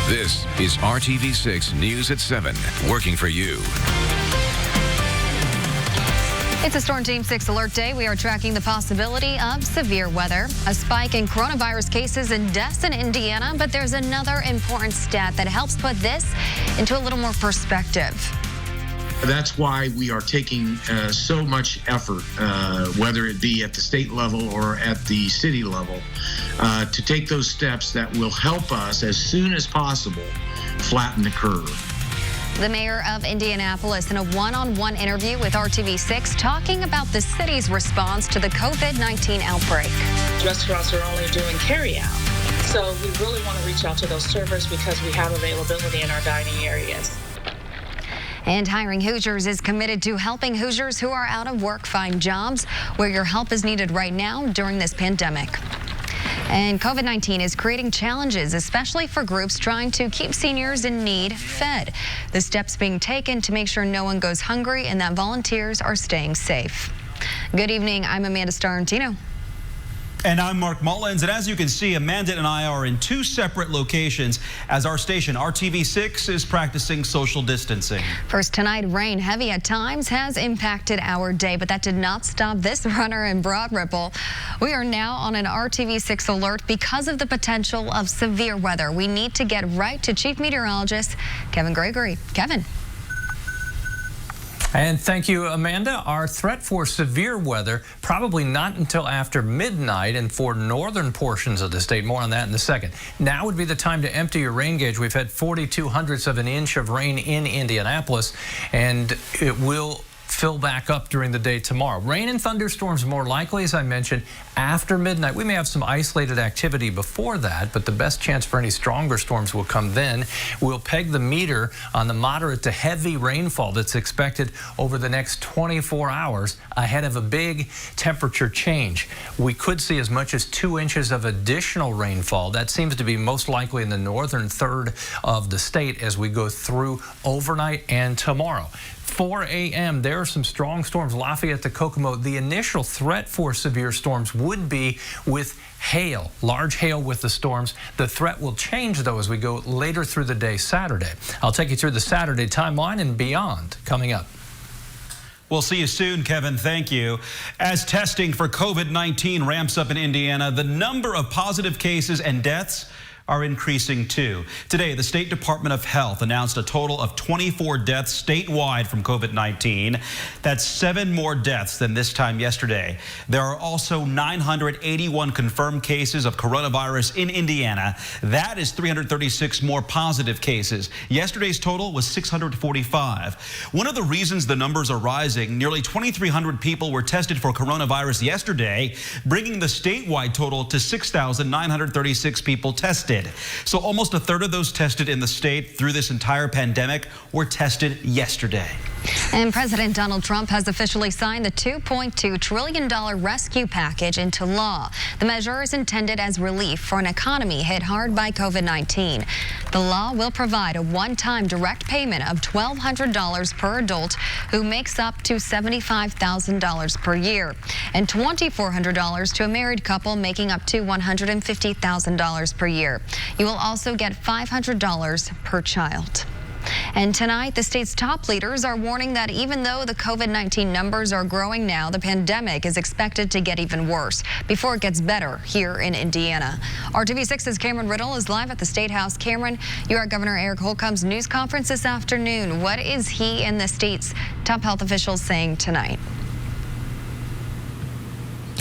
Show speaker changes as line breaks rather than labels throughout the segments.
This is RTV6 News at 7, working for you.
It's a Storm Team 6 alert day. We are tracking the possibility of severe weather. A spike in coronavirus cases and deaths in Indiana, but there's another important stat that helps put this into a little more perspective.
That's why we are taking so much effort, whether it be at the state level or at the city level, to take those steps that will help us as soon as possible flatten the curve.
The mayor of Indianapolis in a one-on-one interview with RTV6 talking about the city's response to the COVID-19 outbreak.
Restaurants are only doing carry-out, so we really want to reach out to those servers because we have availability in our dining areas.
And Hiring Hoosiers is committed to helping Hoosiers who are out of work find jobs where your help is needed right now during this pandemic. And COVID-19 is creating challenges, especially for groups trying to keep seniors in need fed. The steps being taken to make sure no one goes hungry and that volunteers are staying safe. Good evening. I'm Amanda Starantino.
And I'm Mark Mullins, and as you can see, Amanda and I are in two separate locations as our station, RTV6, is practicing social distancing.
First tonight, rain, heavy at times, has impacted our day, but that did not stop this runner in Broad Ripple. We are now on an RTV6 alert because of the potential of severe weather. We need to get right to Chief Meteorologist Kevin Gregory. Kevin.
And thank you, Amanda. Our threat for severe weather probably not until after midnight and for northern portions of the state. More on that in a second. Now would be the time to empty your rain gauge. We've had 42/100ths of an inch of rain in Indianapolis, and it will fill back up during the day tomorrow. Rain and thunderstorms more likely, as I mentioned, after midnight. We may have some isolated activity before that, but the best chance for any stronger storms will come then. We'll peg the meter on the moderate to heavy rainfall that's expected over the next 24 hours ahead of a big temperature change. We could see as much as 2 inches of additional rainfall. That seems to be most likely in the northern third of the state as we go through overnight and tomorrow. 4 a.m. there are some strong storms, Lafayette to Kokomo. The initial threat for severe storms would be with hail, large hail with the storms. The threat will change, though, as we go later through the day Saturday. I'll take you through the Saturday timeline and beyond coming up.
We'll see you soon, Kevin. Thank you. As testing for COVID-19 ramps up in Indiana, the number of positive cases and deaths are increasing too. Today, the State Department of Health announced a total of 24 deaths statewide from COVID-19. That's 7 more deaths than this time yesterday. There are also 981 confirmed cases of coronavirus in Indiana. That is 336 more positive cases. Yesterday's total was 645. One of the reasons the numbers are rising, nearly 2,300 people were tested for coronavirus yesterday, bringing the statewide total to 6,936 people tested. So almost a third of those tested in the state through this entire pandemic were tested yesterday.
And President Donald Trump has officially signed the $2.2 trillion rescue package into law. The measure is intended as relief for an economy hit hard by COVID-19. The law will provide a one-time direct payment of $1,200 per adult who makes up to $75,000 per year, and $2,400 to a married couple making up to $150,000 per year. You will also get $500 per child. And tonight, the state's top leaders are warning that even though the COVID-19 numbers are growing now, the pandemic is expected to get even worse before it gets better here in Indiana. RTV6's Cameron Riddle is live at the State House. Cameron, you are at Governor Eric Holcomb's news conference this afternoon. What is he and the state's top health officials saying tonight?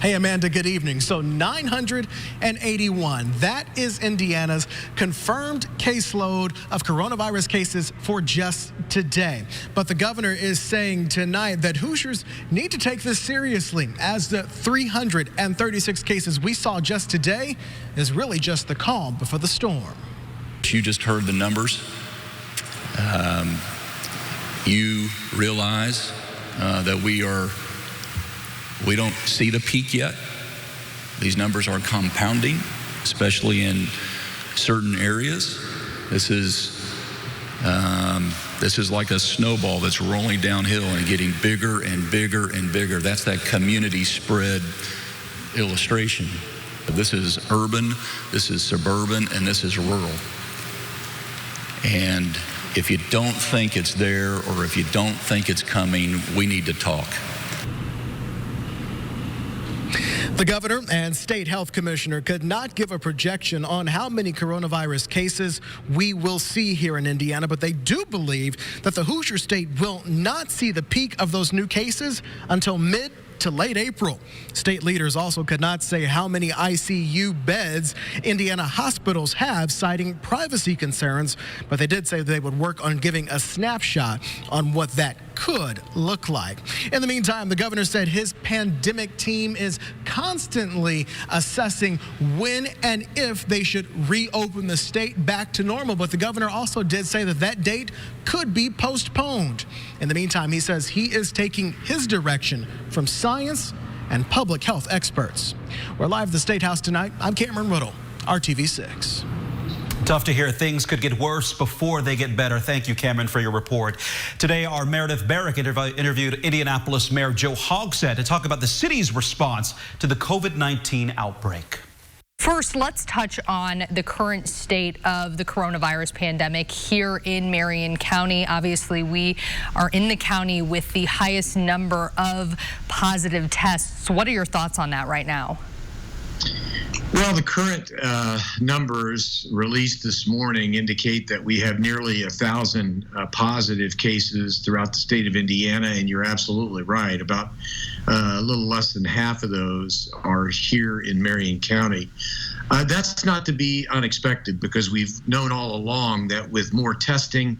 Hey, Amanda, good evening. So 981, that is Indiana's confirmed caseload of coronavirus cases for just today. But the governor is saying tonight that Hoosiers need to take this seriously, as the 336 cases we saw just today is really just the calm before the storm.
You just heard the numbers. You realize that we don't see the peak yet. These numbers are compounding, especially in certain areas. This is like a snowball that's rolling downhill and getting bigger and bigger and bigger. That's that community spread illustration. This is urban, this is suburban, and this is rural. And if you don't think it's there or if you don't think it's coming, we need to talk.
The governor and state health commissioner could not give a projection on how many coronavirus cases we will see here in Indiana, but they do believe that the Hoosier state will not see the peak of those new cases until mid to late April. State leaders also could not say how many ICU beds Indiana hospitals have, citing privacy concerns, but they did say they would work on giving a snapshot on what that could look like. In the meantime, the governor said his pandemic team is constantly assessing when and if they should reopen the state back to normal, but the governor also did say that that date could be postponed. In the meantime, he says he is taking his direction from science and public health experts. We're live at the State House tonight. I'm Cameron Riddle, RTV6.
Tough to hear things could get worse before they get better. Thank you, Cameron, for your report. Today, our Meredith Barrick interviewed Indianapolis Mayor Joe Hogsett to talk about the city's response to the COVID-19 outbreak.
First, let's touch on the current state of the coronavirus pandemic here in Marion County. Obviously, we are in the county with the highest number of positive tests. What are your thoughts on that right now?
Well, the current numbers released this morning indicate that we have nearly 1,000 positive cases throughout the state of Indiana, and you're absolutely right. About a little less than half of those are here in Marion County. That's not to be unexpected, because we've known all along that with more testing,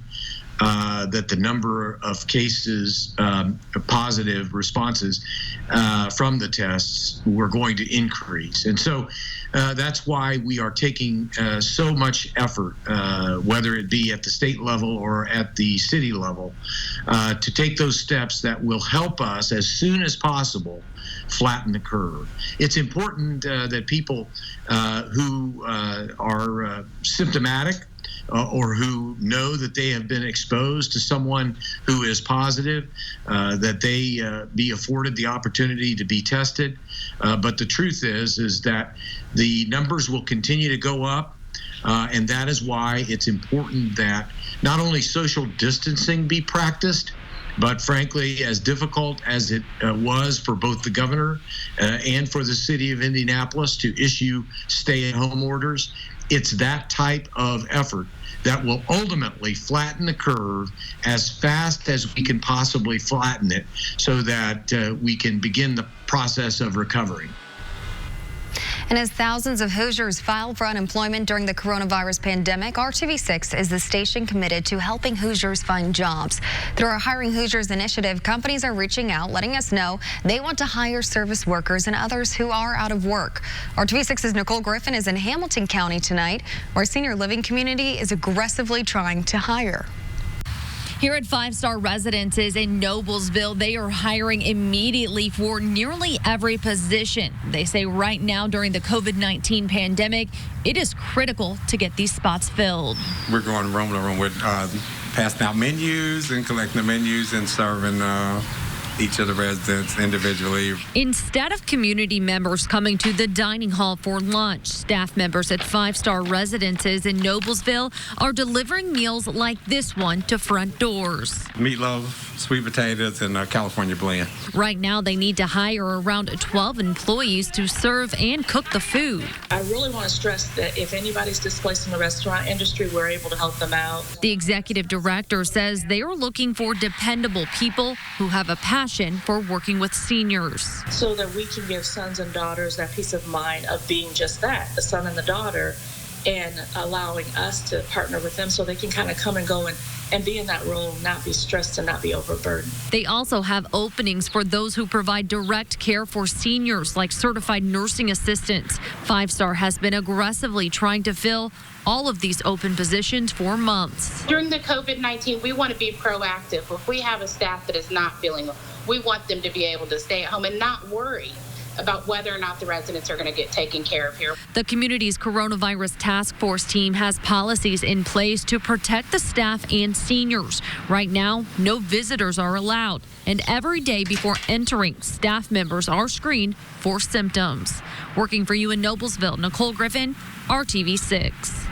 that the number of cases, positive responses from the tests were going to increase. And so that's why we are taking so much effort, whether it be at the state level or at the city level, to take those steps that will help us as soon as possible flatten the curve. It's important that people who are symptomatic or who know that they have been exposed to someone who is positive, that they be afforded the opportunity to be tested. But the truth is that the numbers will continue to go up, and that is why it's important that not only social distancing be practiced, but frankly, as difficult as it was for both the governor and for the city of Indianapolis to issue stay-at-home orders, it's that type of effort that will ultimately flatten the curve as fast as we can possibly flatten it, so that we can begin the process of recovery.
And as thousands of Hoosiers filed for unemployment during the coronavirus pandemic, RTV6 is the station committed to helping Hoosiers find jobs. Through our Hiring Hoosiers initiative, companies are reaching out, letting us know they want to hire service workers and others who are out of work. RTV6's Nicole Griffin is in Hamilton County tonight, where a senior living community is aggressively trying to hire.
Here at 5-Star Residences in Noblesville, they are hiring immediately for nearly every position. They say right now during the COVID-19 pandemic, it is critical to get these spots filled.
We're going room to room with passing out menus and collecting the menus and serving each of the residents individually.
Instead of community members coming to the dining hall for lunch, staff members at 5-Star Residences in Noblesville are delivering meals like this one to front doors.
Meatloaf, sweet potatoes, and California blend.
Right now, they need to hire around 12 employees to serve and cook the food.
I really want to stress that if anybody's displaced in the restaurant industry, we're able to help them out.
The executive director says they are looking for dependable people who have a passion for working with seniors,
so that we can give sons and daughters that peace of mind of being just that, the son and the daughter, and allowing us to partner with them so they can kind of come and go and be in that role, not be stressed and not be overburdened.
They also have openings for those who provide direct care for seniors, like certified nursing assistants. 5-Star has been aggressively trying to fill all of these open positions for months.
During the COVID-19, we want to be proactive. If we have a staff that is not feeling well, we want them to be able to stay at home and not worry about whether or not the residents are going to get taken care of here.
The community's coronavirus task force team has policies in place to protect the staff and seniors. Right now, no visitors are allowed, and every day before entering, staff members are screened for symptoms. Working for you in Noblesville, Nicole Griffin, RTV6.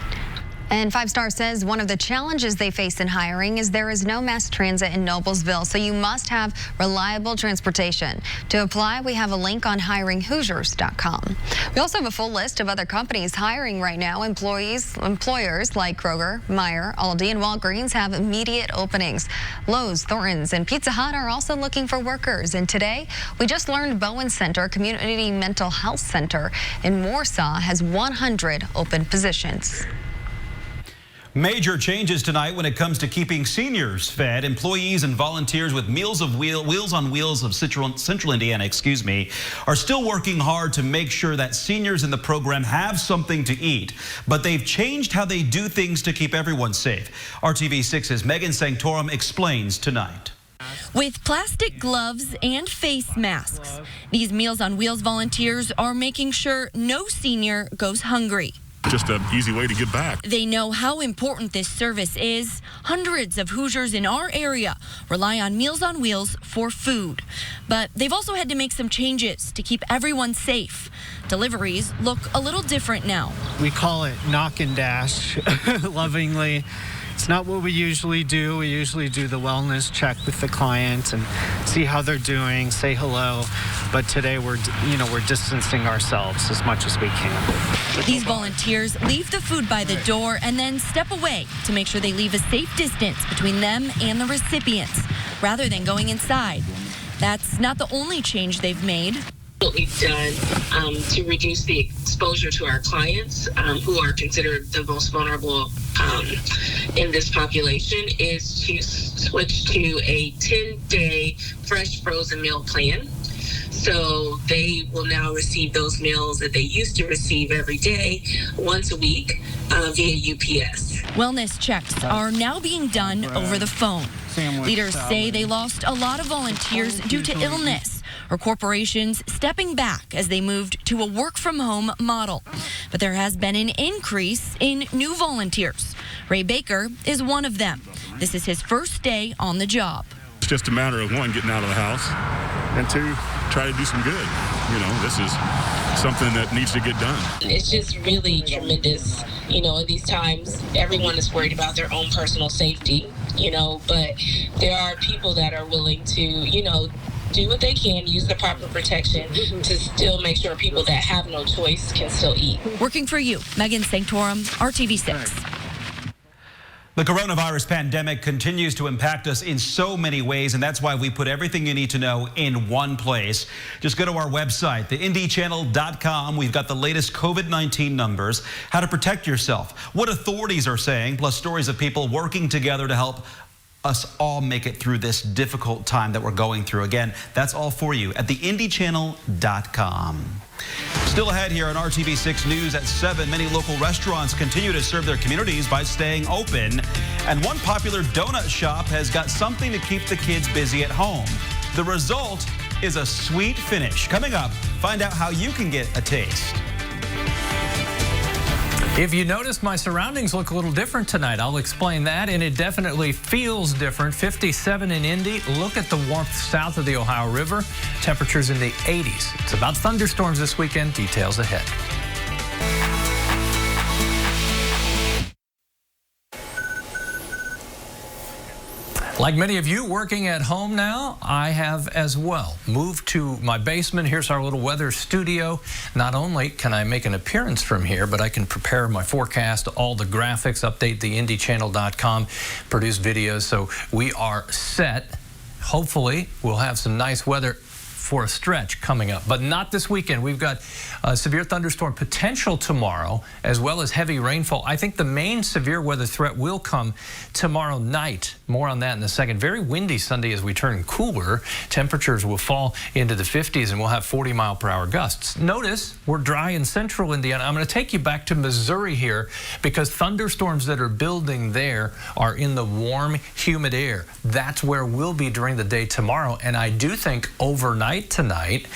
And 5 Star says one of the challenges they face in hiring is there is no mass transit in Noblesville, so you must have reliable transportation. To apply, we have a link on hiringhoosiers.com. We also have a full list of other companies hiring right now. Employers like Kroger, Meijer, Aldi, and Walgreens have immediate openings. Lowe's, Thornton's, and Pizza Hut are also looking for workers. And today, we just learned Bowen Center, Community Mental Health Center in Warsaw, has 100 open positions.
Major changes tonight when it comes to keeping seniors fed. Employees and volunteers with Wheels on Wheels of Central Indiana, are still working hard to make sure that seniors in the program have something to eat. But they've changed how they do things to keep everyone safe. RTV6's Megan Sanctorum explains tonight.
With plastic gloves and face masks, these Meals on Wheels volunteers are making sure no senior goes hungry.
Just an easy way to give back.
They know how important this service is. Hundreds of Hoosiers in our area rely on Meals on Wheels for food. But they've also had to make some changes to keep everyone safe. Deliveries look a little different now.
We call it knock and dash, lovingly. It's not what we usually do. We usually do the wellness check with the client and see how they're doing, say hello. But today we're distancing ourselves as much as we can.
These volunteers leave the food by the door and then step away to make sure they leave a safe distance between them and the recipients, rather than going inside. That's not the only change they've made.
What we've done to reduce the exposure to our clients who are considered the most vulnerable in this population is to switch to a 10-day fresh frozen meal plan. So they will now receive those meals that they used to receive every day, once a week, via UPS.
Wellness checks are now being done over the phone. Leaders say they lost a lot of volunteers due to illness or corporations stepping back as they moved to a work-from-home model. But there has been an increase in new volunteers. Ray Baker is one of them. This is his first day on the job.
It's just a matter of, one, getting out of the house, and two, try to do some good. This is something that needs to get done.
It's just really tremendous. In these times, everyone is worried about their own personal safety, but there are people that are willing to, do what they can, use the proper protection to still make sure people that have no choice can still eat.
Working for you, Megan Sanctorum, RTV6.
The coronavirus pandemic continues to impact us in so many ways, and that's why we put everything you need to know in one place. Just go to our website, theindychannel.com. We've got the latest COVID-19 numbers, how to protect yourself, what authorities are saying, plus stories of people working together to help us all make it through this difficult time that we're going through. Again, that's all for you at theindychannel.com. Still ahead here on RTV6 News at 7, many local restaurants continue to serve their communities by staying open. And one popular donut shop has got something to keep the kids busy at home. The result is a sweet finish. Coming up, find out how you can get a taste.
If you notice, my surroundings look a little different tonight. I'll explain that, and it definitely feels different. 57 in Indy. Look at the warmth south of the Ohio River. Temperatures in the 80s. It's about thunderstorms this weekend. Details ahead. Like many of you working at home now, I have as well. Moved to my basement. Here's our little weather studio. Not only can I make an appearance from here, but I can prepare my forecast, all the graphics, update the IndyChannel.com, produce videos. So we are set. Hopefully, we'll have some nice weather for a stretch coming up, but not this weekend. We've got severe thunderstorm potential tomorrow, as well as heavy rainfall. I think the main severe weather threat will come tomorrow night. More on that in a second. Very windy Sunday as we turn cooler. Temperatures will fall into the 50s, and we'll have 40-mile-per-hour gusts. Notice we're dry in central Indiana. I'm going to take you back to Missouri here, because thunderstorms that are building there are in the warm, humid air. That's where we'll be during the day tomorrow, and I do think overnight overnight tonight.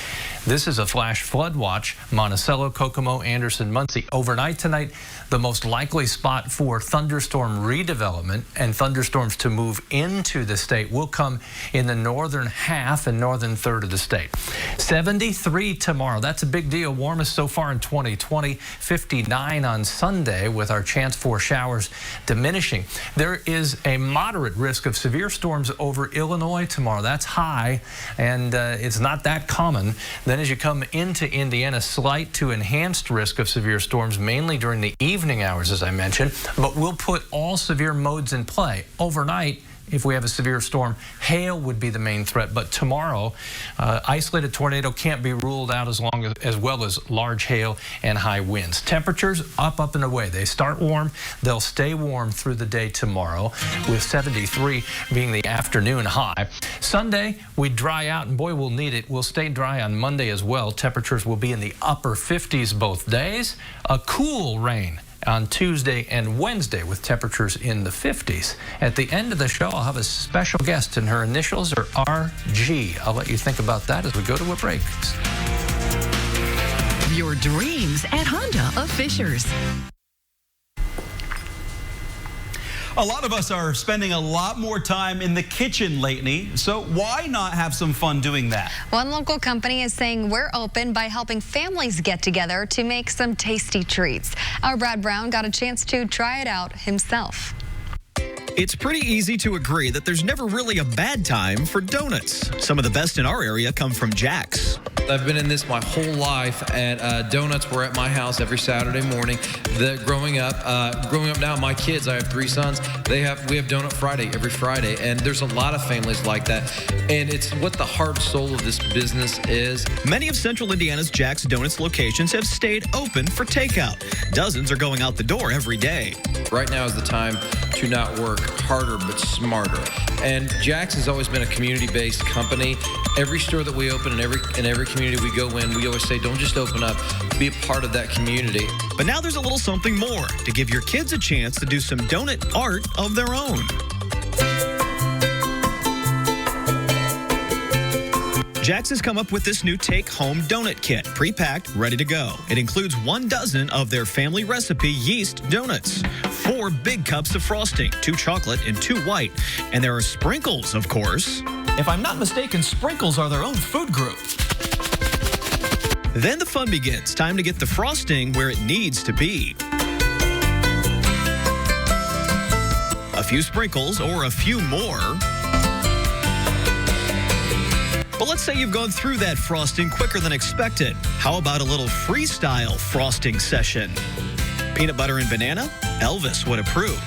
This is a flash flood watch. Monticello, Kokomo, Anderson, Muncie. Overnight tonight, the most likely spot for thunderstorm redevelopment and thunderstorms to move into the state will come in the northern half and northern third of the state. 73 tomorrow. That's a big deal. Warmest so far in 2020. 59 on Sunday with our chance for showers diminishing. There is a moderate risk of severe storms over Illinois tomorrow. That's high, and it's not that common. Then as you come into Indiana, slight to enhanced risk of severe storms, mainly during the evening hours, as I mentioned, but we'll put all severe modes in play. Overnight, if we have a severe storm, hail would be the main threat. But tomorrow, isolated tornado can't be ruled out as well as large hail and high winds. Temperatures up and away. They start warm. They'll stay warm through the day tomorrow, with 73 being the afternoon high. Sunday, we dry out, and boy, we'll need it. We'll stay dry on Monday as well. Temperatures will be in the upper 50s both days. A cool rain on Tuesday and Wednesday with temperatures in the 50s. At the end of the show, I'll have a special guest, and her initials are RG. I'll let you think about that as we go to a break.
Your dreams at Honda of Fishers.
A lot of us are spending a lot more time in the kitchen lately, so why not have some fun doing that?
One local company is saying we're open by helping families get together to make some tasty treats. Our Brad Brown got a chance to try it out himself.
It's pretty easy to agree that there's never really a bad time for donuts. Some of the best in our area come from Jack's.
I've been in this my whole life, and donuts were at my house every Saturday morning. Growing up now, my kids, I have 3 sons, we have Donut Friday every Friday, and there's a lot of families like that, and it's what the heart and soul of this business is.
Many of Central Indiana's Jack's Donuts locations have stayed open for takeout. Dozens are going out the door every day.
Right now is the time to not work harder but smarter. And Jack's has always been a community-based company. Every store that we open and every community we go in, we always say, don't just open up, be a part of that community.
But now there's a little something more to give your kids a chance to do some donut art of their own. Jack's has come up with this new take-home donut kit, pre-packed, ready to go. It includes 1 dozen of their family recipe yeast donuts, 4 big cups of frosting, 2 chocolate and 2 white, and there are sprinkles, of course.
If I'm not mistaken, sprinkles are their own food group.
Then the fun begins. Time to get the frosting where it needs to be. A few sprinkles or a few more. But let's say you've gone through that frosting quicker than expected. How about a little freestyle frosting session? Peanut butter and banana? Elvis would approve.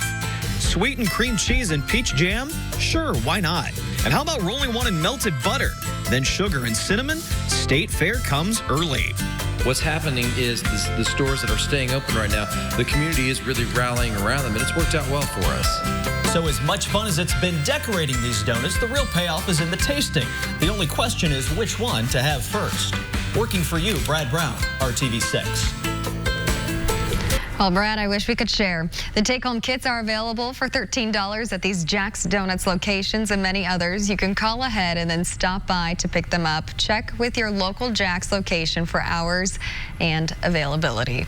Sweet and cream cheese and peach jam? Sure, why not? And how about rolling one in melted butter? Then sugar and cinnamon? State Fair comes early.
What's happening is the stores that are staying open right now, the community is really rallying around them, and it's worked out well for us.
So as much fun as it's been decorating these donuts, the real payoff is in the tasting. The only question is which one to have first. Working for you, Brad Brown, RTV6.
Well, Brad, I wish we could share. The take-home kits are available for $13 at these Jack's Donuts locations and many others. You can call ahead and then stop by to pick them up. Check with your local Jack's location for hours and availability.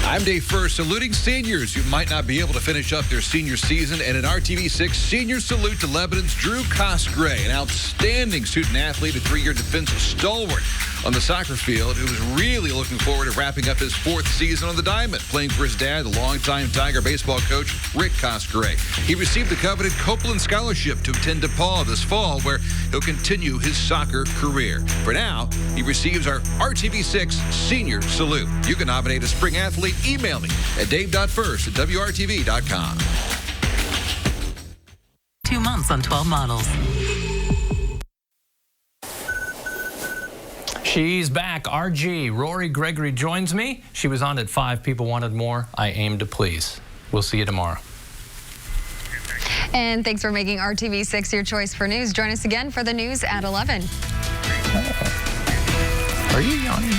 I'm Dave First, saluting seniors who might not be able to finish up their senior season, and an RTV6 senior salute to Lebanon's Drew Cosgray, an outstanding student athlete, a 3-year defensive stalwart on the soccer field who was really looking forward to wrapping up his 4th season on the diamond, playing for his dad, the longtime Tiger baseball coach, Rick Cosgray. He received the coveted Copeland Scholarship to attend DePaul this fall, where he'll continue his soccer career. For now, he receives our RTV6 Senior Salute. You can nominate a spring athlete. Email me at dave.first@wrtv.com.
2 months on 12 models.
She's back. RG. Rory Gregory joins me. She was on at 5. People wanted more. I aim to please. We'll see you tomorrow.
And thanks for making RTV6 your choice for news. Join us again for the news at 11.
Are you yawning?